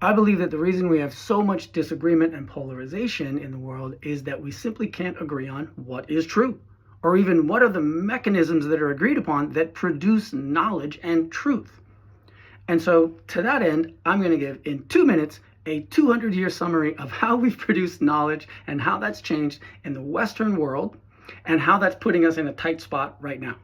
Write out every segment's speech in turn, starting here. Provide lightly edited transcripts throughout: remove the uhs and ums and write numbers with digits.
I believe that the reason we have so much disagreement and polarization in the world is that we simply can't agree on what is true, or even what are the mechanisms that are agreed upon that produce knowledge and truth. And so to that end, I'm going to give in 2 minutes a 200-year summary of how we've produced knowledge and how that's changed in the Western world and how that's putting us in a tight spot right now.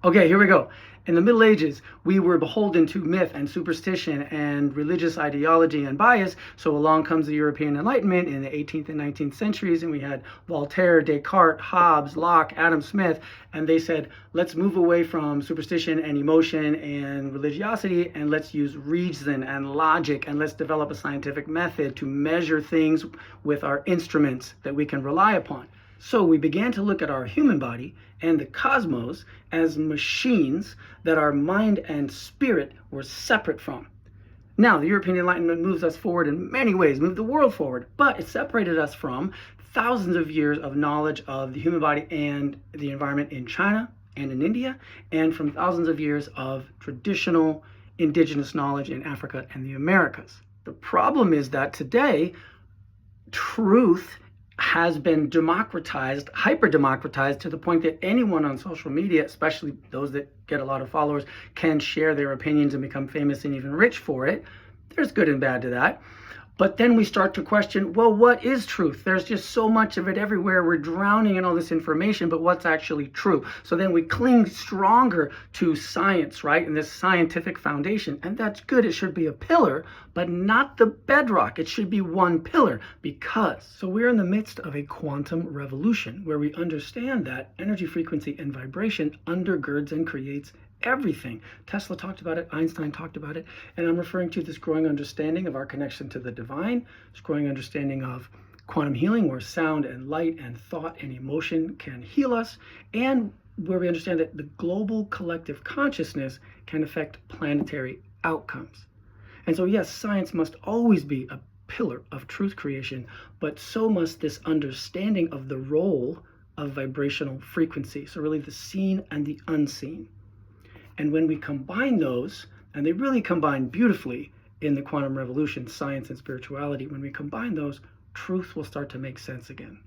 Okay, here we go. In the Middle Ages, we were beholden to myth and superstition and religious ideology and bias. So along comes the European Enlightenment in the 18th and 19th centuries, and we had Voltaire, Descartes, Hobbes, Locke, Adam Smith, and they said, let's move away from superstition and emotion and religiosity, and let's use reason and logic, and let's develop a scientific method to measure things with our instruments that we can rely upon. So we began to look at our human body and the cosmos as machines that our mind and spirit were separate from. Now, the European Enlightenment moves us forward in many ways, moved the world forward, but it separated us from thousands of years of knowledge of the human body and the environment in China and in India, and from thousands of years of traditional indigenous knowledge in Africa and the Americas. The problem is that today, truth has been democratized, hyper-democratized, to the point that anyone on social media, especially those that get a lot of followers, can share their opinions and become famous and even rich for it. There's good and bad to that. But then we start to question, well, what is truth? There's just so much of it everywhere. We're drowning in all this information, but what's actually true? So then we cling stronger to science, right? And this scientific foundation. And that's good. It should be a pillar, but not the bedrock. It should be one pillar so we're in the midst of a quantum revolution where we understand that energy, frequency, and vibration undergirds and creates everything. Tesla talked about it, Einstein talked about it, and I'm referring to this growing understanding of our connection to the divine, this growing understanding of quantum healing, where sound and light and thought and emotion can heal us, and where we understand that the global collective consciousness can affect planetary outcomes. And so yes, science must always be a pillar of truth creation, but so must this understanding of the role of vibrational frequency, so really the seen and the unseen. And when we combine those, and they really combine beautifully in the quantum revolution, science and spirituality, when we combine those, truth will start to make sense again.